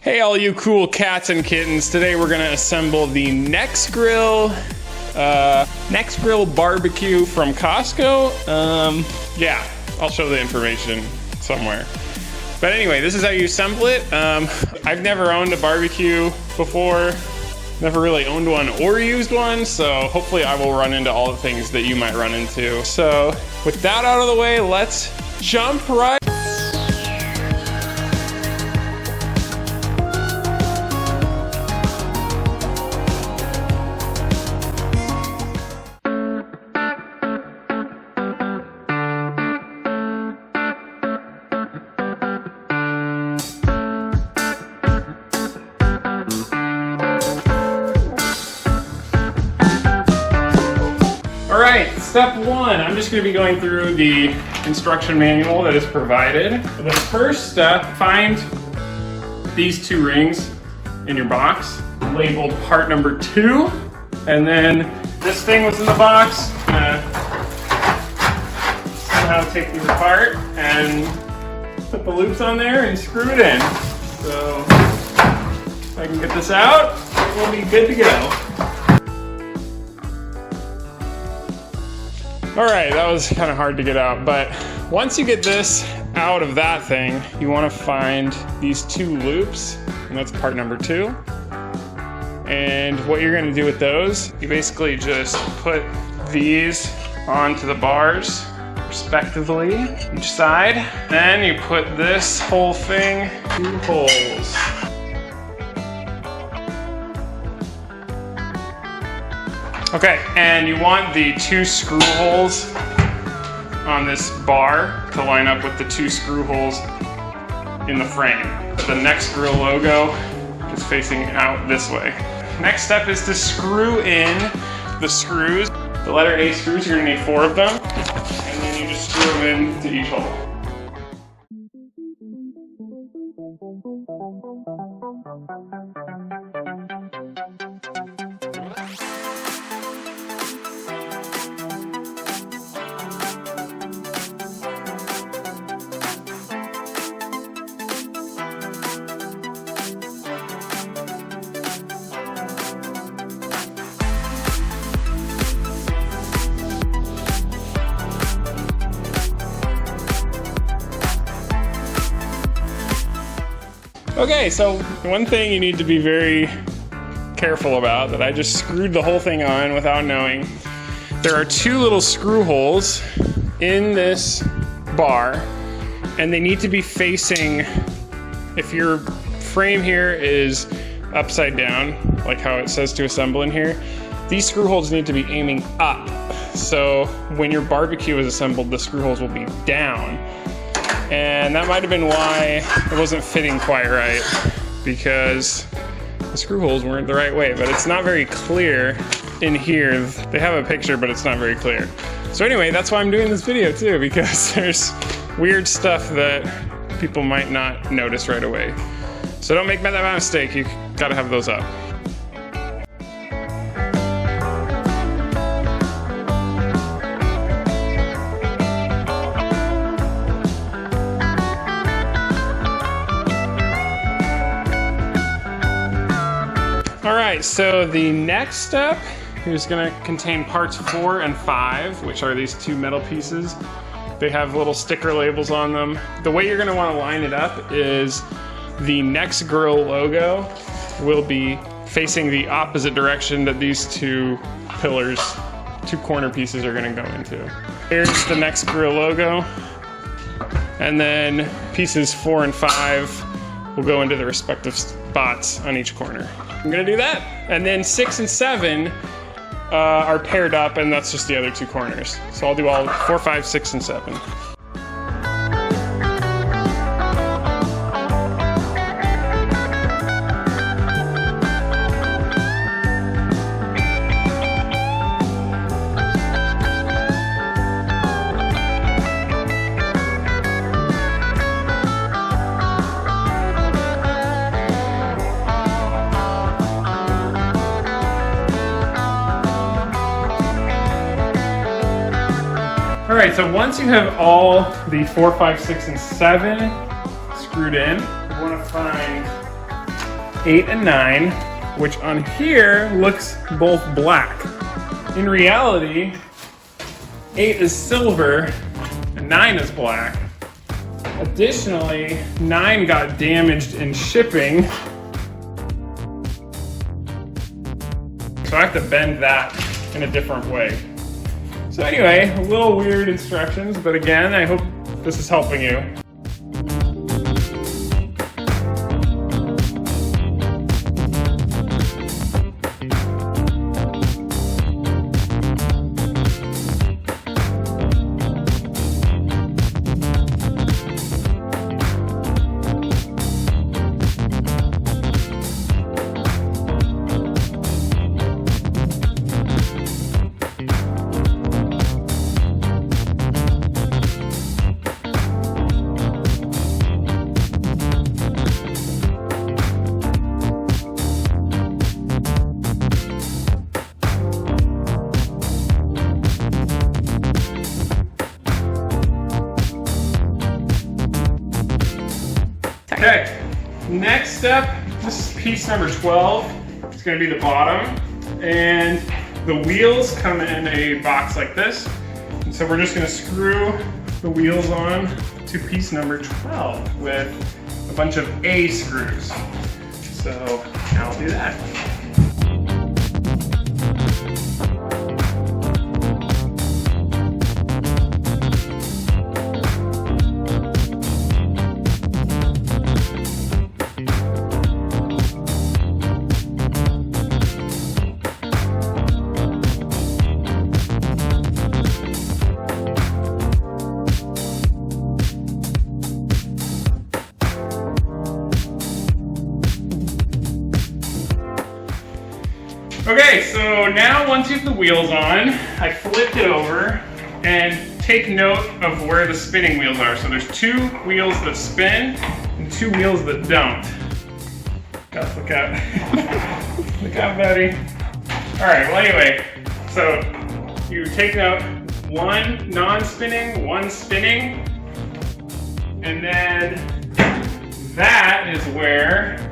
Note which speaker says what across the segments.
Speaker 1: Hey all you cool cats and kittens, today we're gonna assemble the Nexgrill BBQ from Costco. Yeah, I'll show the information somewhere. But anyway, this is how you assemble it. I've never owned a barbecue before, never really owned one or used one, so hopefully I will run into all the things that you might run into. So with that out of the way, let's jump right. Alright, step one, I'm just going to be going through the instruction manual that is provided. The first step, find these two rings in your box, labeled part number 2, and then this thing was in the box. Somehow take these apart and put the loops on there and screw it in. So, if I can get this out, we'll be good to go. Alright, that was kind of hard to get out, but once you get this out of that thing, you want to find these two loops, and that's part number 2. And what you're going to do with those, you basically just put these onto the bars, respectively, each side. Then you put this whole thing through holes. Okay, and you want the 2 screw holes on this bar to line up with the 2 screw holes in the frame. The Nexgrill logo is facing out this way. Next step is to screw in the screws. The letter A screws, you're gonna need 4 of them, and then you just screw them into each hole. Okay, so one thing you need to be very careful about that I just screwed the whole thing on without knowing. There are 2 little screw holes in this bar, and they need to be facing, if your frame here is upside down, like how it says to assemble in here, these screw holes need to be aiming up. So when your barbecue is assembled, the screw holes will be down. And that might have been why it wasn't fitting quite right, because the screw holes weren't the right way, but it's not very clear in here. They have a picture, but it's not very clear. So anyway, that's why I'm doing this video too, because there's weird stuff that people might not notice right away. So don't make that mistake, you gotta have those up. Alright, so the next step is going to contain parts 4 and 5, which are these 2 metal pieces. They have little sticker labels on them. The way you're going to want to line it up is the Nexgrill logo will be facing the opposite direction that these 2 pillars, 2 corner pieces are going to go into. Here's the Nexgrill logo, and then pieces 4 and 5 will go into the respective spots on each corner. I'm gonna do that. And then 6 and 7 are paired up, and that's just the other 2 corners. So I'll do all 4, 5, 6, and 7. Alright, so once you have all the 4, 5, 6, and 7 screwed in, you want to find 8 and 9, which on here looks both black. In reality, 8 is silver and 9 is black. Additionally, 9 got damaged in shipping, so I have to bend that in a different way. So anyway, a little weird instructions, but again, I hope this is helping you. Okay, next step, this is piece number 12. It's gonna be the bottom, and the wheels come in a box like this. And so we're just gonna screw the wheels on to piece number 12 with a bunch of A screws. So I'll do that. Okay, so now once you have the wheels on, I flipped it over and take note of where the spinning wheels are. So there's 2 wheels that spin and 2 wheels that don't. Gotta look out. Look out, buddy. All right, well anyway, so you take note, 1 non-spinning, 1 spinning, and then that is where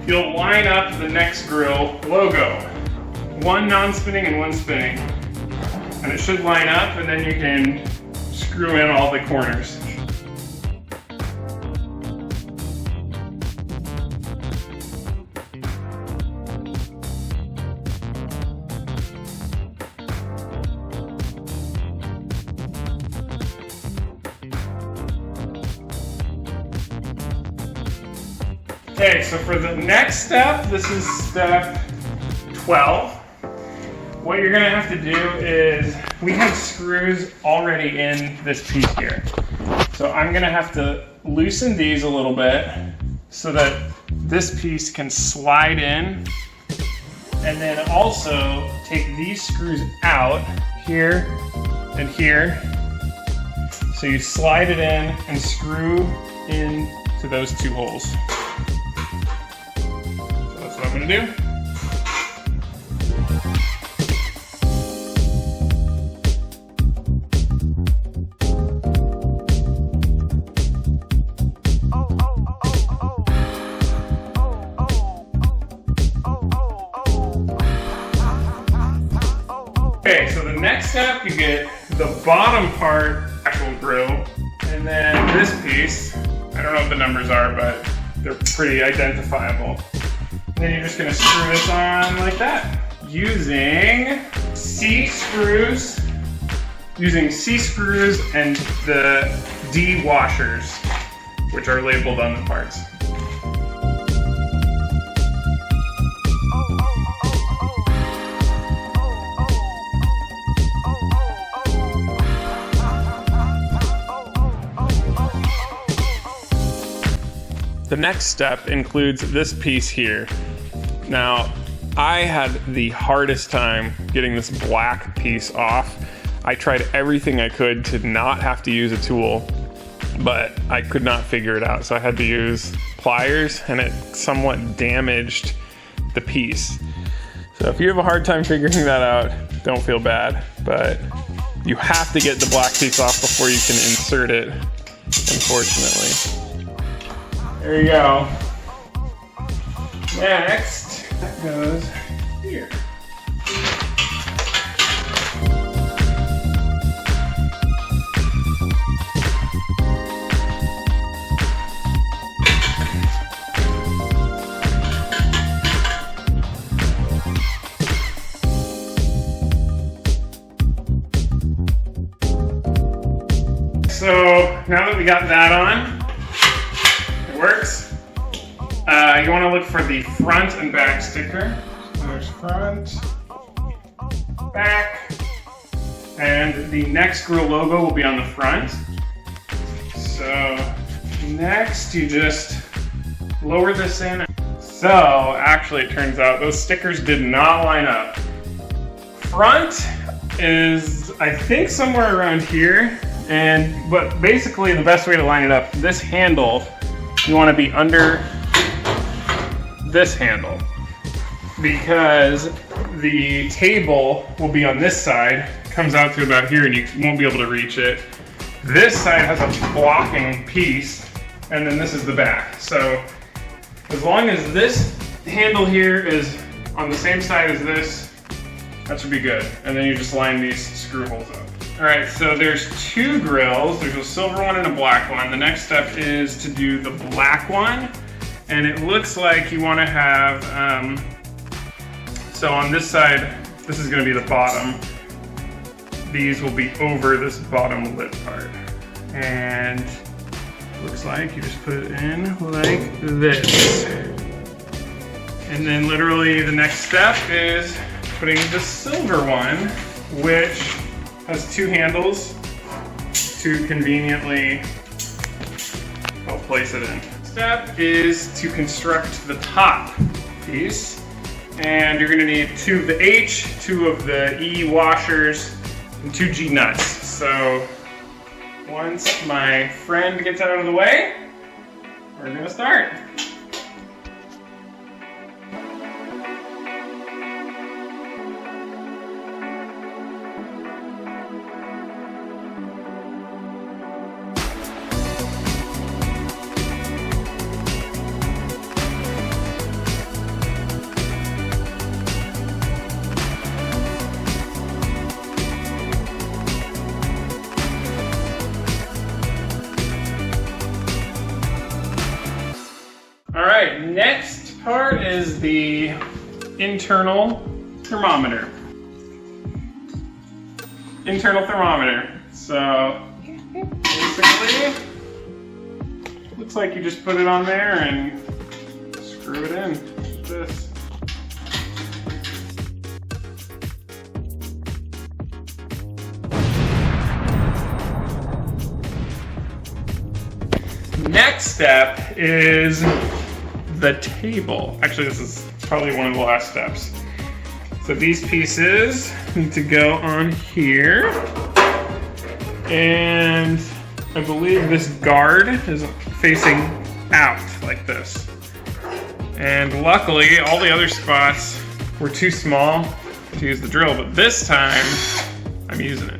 Speaker 1: you'll line up the Nexgrill logo. 1 non-spinning and 1 spinning. And it should line up, and then you can screw in all the corners. Okay, so for the next step, this is step 12. What you're gonna have to do is, we have screws already in this piece here. So I'm gonna have to loosen these a little bit so that this piece can slide in. And then also take these screws out here and here. So you slide it in and screw in to those 2 holes. What I'm gonna do. Okay, so the next step, you get the bottom part actual grill, and then this piece, I don't know what the numbers are, but they're pretty identifiable. And then you're just gonna screw this on like that. Using C screws and the D washers, which are labeled on the parts. The next step includes this piece here. Now, I had the hardest time getting this black piece off. I tried everything I could to not have to use a tool, but I could not figure it out. So I had to use pliers, and it somewhat damaged the piece. So if you have a hard time figuring that out, don't feel bad, but you have to get the black piece off before you can insert it, unfortunately. There you go. Next, that goes here. So now that we got that on, it works. You want to look for the front and back sticker. So there's front, back, and the Nexgrill logo will be on the front. So next you just lower this in. So actually it turns out those stickers did not line up. Front is, I think, somewhere around here. But basically the best way to line it up, this handle, you want to be under this handle because the table will be on this side, comes out to about here and you won't be able to reach it. This side has a blocking piece and then this is the back. So as long as this handle here is on the same side as this, that should be good. And then you just line these screw holes up. All right, so there's two grills. There's a silver one and a black one. The next step is to do the black one. And it looks like you want to have, so on this side, this is going to be the bottom. These will be over this bottom lip part. And it looks like you just put it in like this. And then literally the next step is putting the silver one, which has two handles to conveniently help place it in. Step is to construct the top piece, and you're going to need two of the H, two of the E washers, and two G nuts. So once my friend gets out of the way, we're going to start. All right, next part is the internal thermometer. Internal thermometer. So basically, looks like you just put it on there and screw it in like this. Next step is the table. Actually, this is probably one of the last steps. So these pieces need to go on here. And I believe this guard is facing out like this. And luckily, all the other spots were too small to use the drill, but this time, I'm using it.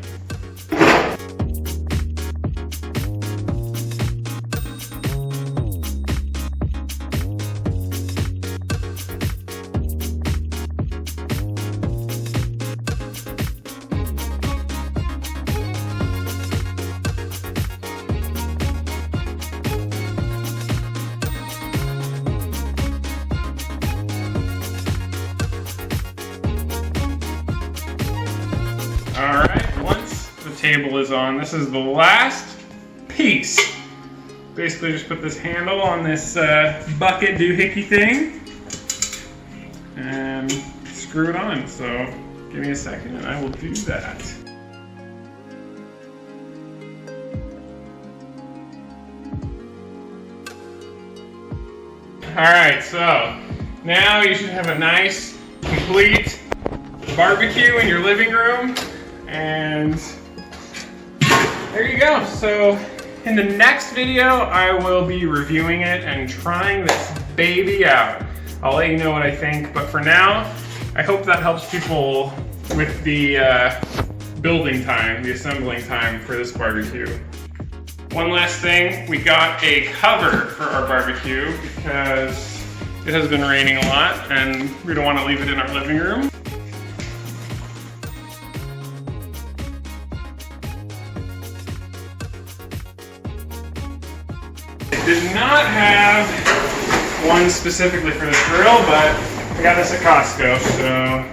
Speaker 1: Alright, once the table is on, this is the last piece. Basically just put this handle on this bucket doohickey thing and screw it on. So give me a second and I will do that. Alright, so now you should have a nice, complete barbecue in your living room. And there you go. So in the next video, I will be reviewing it and trying this baby out. I'll let you know what I think, but for now, I hope that helps people with the building time, the assembling time for this barbecue. One last thing, we got a cover for our barbecue because It has been raining a lot, and we don't want to leave it in our living room. It did not have one specifically for this grill, but I got this at Costco, so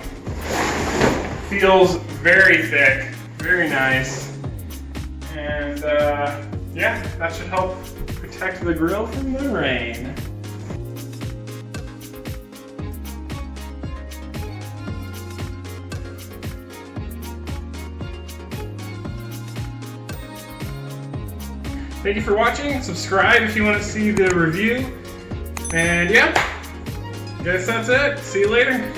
Speaker 1: feels very thick, very nice, and yeah, that should help protect the grill from the rain. Thank you for watching. Subscribe if you want to see the review. And yeah, guess that's it. See you later.